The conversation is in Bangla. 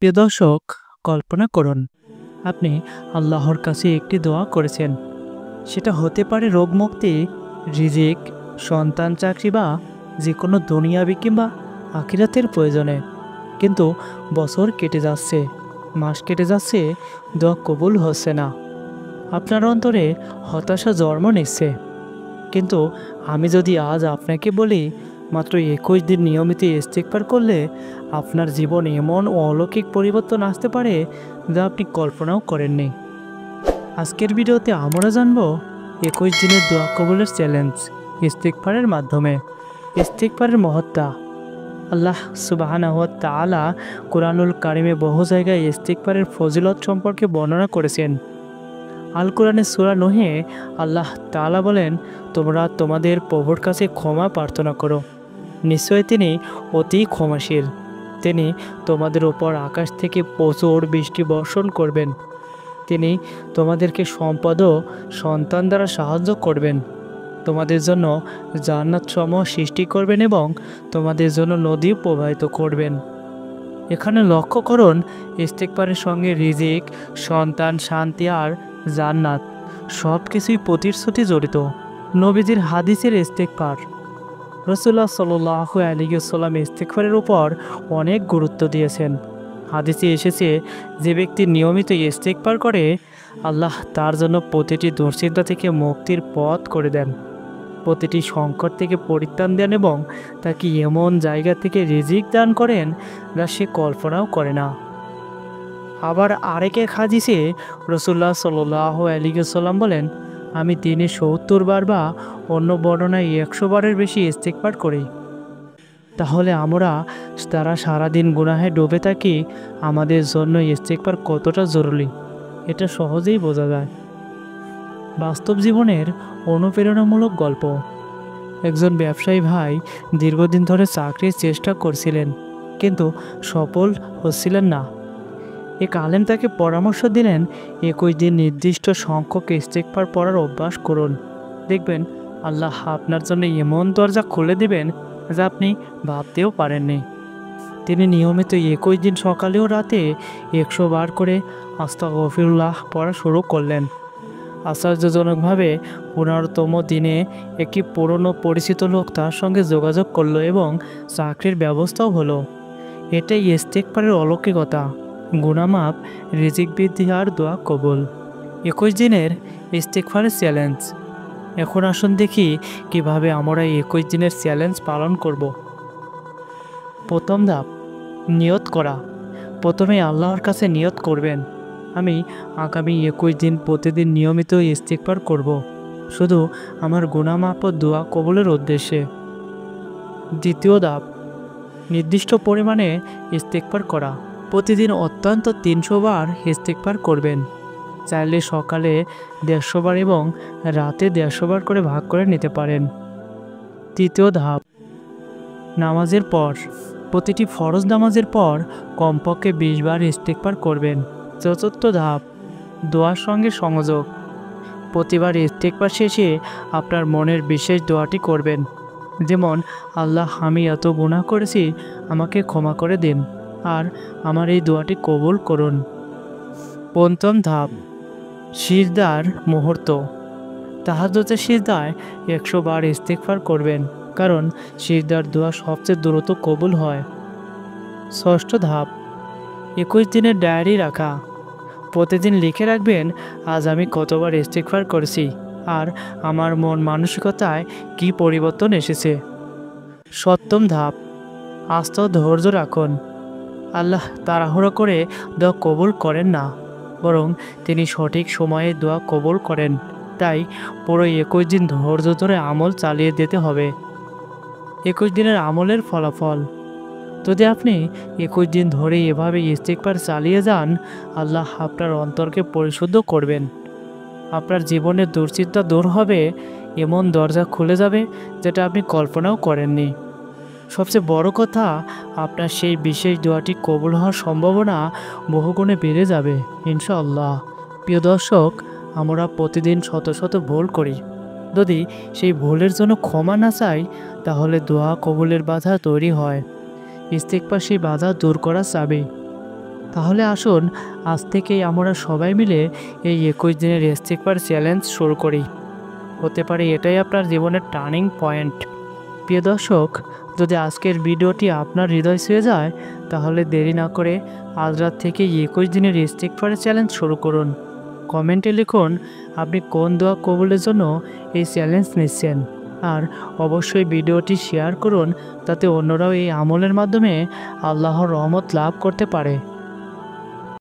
প্রিয় দর্শক, কল্পনা করুন আপনি আল্লাহর কাছে একটি দোয়া করেছেন। সেটা হতে পারে রোগমুক্তি, রিজিক, সন্তান, চাকরি বা যে কোনো দুনিয়াবি কিংবা আখিরাতের প্রয়োজনে। কিন্তু বছর কেটে যাচ্ছে, মাস কেটে যাচ্ছে, দোয়া কবুল হচ্ছে না। আপনার অন্তরে হতাশা জন্ম নিচ্ছে। কিন্তু আমি যদি আজ আপনাকে বলি, মাত্র 21 দিন নিয়মিত ইস্তিগফার করলে আপনার জীবনে এমন অলৌকিক পরিবর্তন আসতে পারে যা আপনি কল্পনাও করেননি। আজকের ভিডিওতে আমরা জানব 21 দিনের দোয়া কবুলের চ্যালেঞ্জ ইস্তিগফারের মাধ্যমে। ইস্তিগফারের মহত্তা। আল্লাহ সুবহানাহু ওয়া তাআলা কুরআনুল কারিমে বহু জায়গায় ইস্তিগফারের ফজিলত সম্পর্কে বর্ণনা করেছেন। আল কোরআনের সূরা নূহে আল্লাহ তাআলা বলেন, তোমরা তোমাদের প্রভুর কাছে ক্ষমা প্রার্থনা করো, নিশ্চয়ই তিনি অতি ক্ষমাশীল। তিনি তোমাদের উপর আকাশ থেকে প্রচুর বৃষ্টি বর্ষণ করবেন। তিনি তোমাদেরকে সম্পদ ও সন্তান দ্বারা সাহায্য করবেন। তোমাদের জন্য জান্নাত সমূহ সৃষ্টি করবেন এবং তোমাদের জন্য নদী প্রবাহিত করবেন। এখানে লক্ষ্য করুন, ইস্তিগফারের সঙ্গে রিজিক, সন্তান, শান্তি আর জান্নাত সব কিছুই প্রতিশ্রুতি জড়িত। নবীজির হাদিসের ইস্তিগফার। রাসূলুল্লাহ সাল্লাল্লাহু আলাইহি ওয়াসাল্লাম ইস্তিগফারের উপর অনেক গুরুত্ব দিয়েছেন। হাদিসে এসেছে, যে ব্যক্তি নিয়মিত ইস্তিগফার করে, আল্লাহ তার জন্য প্রতিটি দুশ্চিন্তা থেকে মুক্তির পথ করে দেন, প্রতিটি সংকট থেকে পরিত্রাণ দেন এবং তাকে এমন জায়গা থেকে রিজিক দান করেন যা সে কল্পনাও করে না। আবার আরেক এক হাদিসে রাসূলুল্লাহ সাল্লাল্লাহু আলাইহি ওয়াসাল্লাম বলেন, আমি দিনে ৭০ বার বা অন্য বর্ণনায় ১০০ বারের বেশি ইস্তিগফার করি। তাহলে আমরা তারা সারাদিন গুনাহে ডুবে থাকি, আমাদের জন্য ইস্তিগফার কতটা জরুরি এটা সহজেই বোঝা যায়। বাস্তব জীবনের অনুপ্রেরণামূলক গল্প। একজন ব্যবসায়ী ভাই দীর্ঘদিন ধরে চাকরির চেষ্টা করছিলেন, কিন্তু সফল হচ্ছিলেন না। এক আলেম তাকে পরামর্শ দিলেন, 21 দিন নির্দিষ্ট সংখ্যক ইস্তিগফার পড়ার অভ্যাস করুন। দেখবেন আল্লাহ আপনার জন্য এমন দরজা খুলে দিবেন যা আপনি ভাবতেও পারেননি। তিনি নিয়মিত 21 দিন সকালে ও রাতে 100 বার করে আস্তাগফিরুল্লাহ পড়া শুরু করলেন। আশ্চর্যজনকভাবে 15তম দিনে একটি পুরনো পরিচিত লোক তার সঙ্গে যোগাযোগ করলো এবং চাকরির ব্যবস্থাও হলো। এটাই ইস্তিগফারের অলৌকিকতা। গুনামাপ, রিজিক বৃদ্ধি আর দোয়া কবুল। 21 দিনের ইস্তিগফারের চ্যালেঞ্জ। এখন আসুন দেখি কিভাবে আমরা 21 দিনের চ্যালেঞ্জ পালন করব। প্রথম ধাপ, নিয়ত করা। প্রথমে আল্লাহর কাছে নিয়ত করবেন, আমি আগামী 21 দিন প্রতিদিন নিয়মিত ইস্তিগফার করব, শুধু আমার গুনামাপ ও দোয়া কবুলের উদ্দেশ্যে। দ্বিতীয় ধাপ, নির্দিষ্ট পরিমাণে ইস্তিগফার করা। প্রতিদিন অত্যন্ত 300 বার ইস্তিগফার করবেন। চাইলে সকালে 150 বার এবং রাতে 150 বার করে ভাগ করে নিতে পারেন। তৃতীয় ধাপ, নামাজের পর। প্রতিটি ফরজ নামাজের পর কমপক্ষে 20 বার ইস্তিগফার করবেন। চতুর্থ ধাপ, দোয়ার সঙ্গে সংযোগ। প্রতিবার ইস্তিগফার শেষে আপনার মনের বিশেষ দোয়াটি করবেন, যেমন, আল্লাহ, আমি এত গুনাহ করেছি, আমাকে ক্ষমা করে দিন আর আমার এই দোয়াটি কবুল করুন। পঞ্চম ধাপ, সিজদার মুহূর্ত। তাহাজ্জুদের সিজদায় 100 বার ইস্তিগফার করবেন, কারণ সিজদার দোয়া সবচেয়ে দ্রুত কবুল হয়। ষষ্ঠ ধাপ, 21 দিনের ডায়েরি রাখা। প্রতিদিন লিখে রাখবেন, আজ আমি কতবার ইস্তিগফার করেছি আর আমার মন মানসিকতায় কী পরিবর্তন এসেছে। সপ্তম ধাপ, আস্থা ও ধৈর্য রাখুন। আল্লাহ তাড়াহুড়ো করে দোয়া কবুল করেন না, বরং তিনি সঠিক সময়ে দোয়া কবুল করেন। তাই পুরো 21 দিন ধৈর্য ধরে আমল চালিয়ে যেতে হবে। 21 দিনের আমলের ফলাফল। যদি আপনি 21 দিন ধরে এভাবে ইস্তিগফার চালিয়ে যান, আল্লাহ আপনার অন্তরকে পরিশুদ্ধ করবেন। আপনার জীবনের দুশ্চিন্তা দূর হবে, এমন দরজা খুলে যাবে যেটা আপনি কল্পনাও করেননি। সবচেয়ে বড় কথা, আপনার সেই বিশেষ দোয়াটি কবুল হওয়ার সম্ভাবনা বহুগুণে বেড়ে যাবে ইনশাআল্লাহ। প্রিয় দর্শক, আমরা প্রতিদিন শত শত ভুল করি। যদি সেই ভুলের জন্য ক্ষমা না চাই, তাহলে দোয়া কবুলের বাধা তৈরি হয়। ইস্তিগফার সেই বাধা দূর করা চাবি। তাহলে আসুন আজ থেকেই আমরা সবাই মিলে এই 21 দিনের ইস্তেগফার চ্যালেঞ্জ শুরু করি। হতে পারে এটাই আপনার জীবনের টার্নিং পয়েন্ট। প্রিয় দর্শক, যদি আজকের ভিডিওটি আপনার হৃদয় ছুঁয়ে যায়, তাহলে দেরি না করে আজ রাত থেকে 21 দিনের ইস্তেগফারের চ্যালেঞ্জ শুরু করুন। কমেন্টে লিখুন আপনি কোন দোয়া কবুলের জন্য এই চ্যালেঞ্জ নিচ্ছেন। আর অবশ্যই ভিডিওটি শেয়ার করুন, যাতে অন্যরাও এই আমলের মাধ্যমে আল্লাহর রহমত লাভ করতে পারে।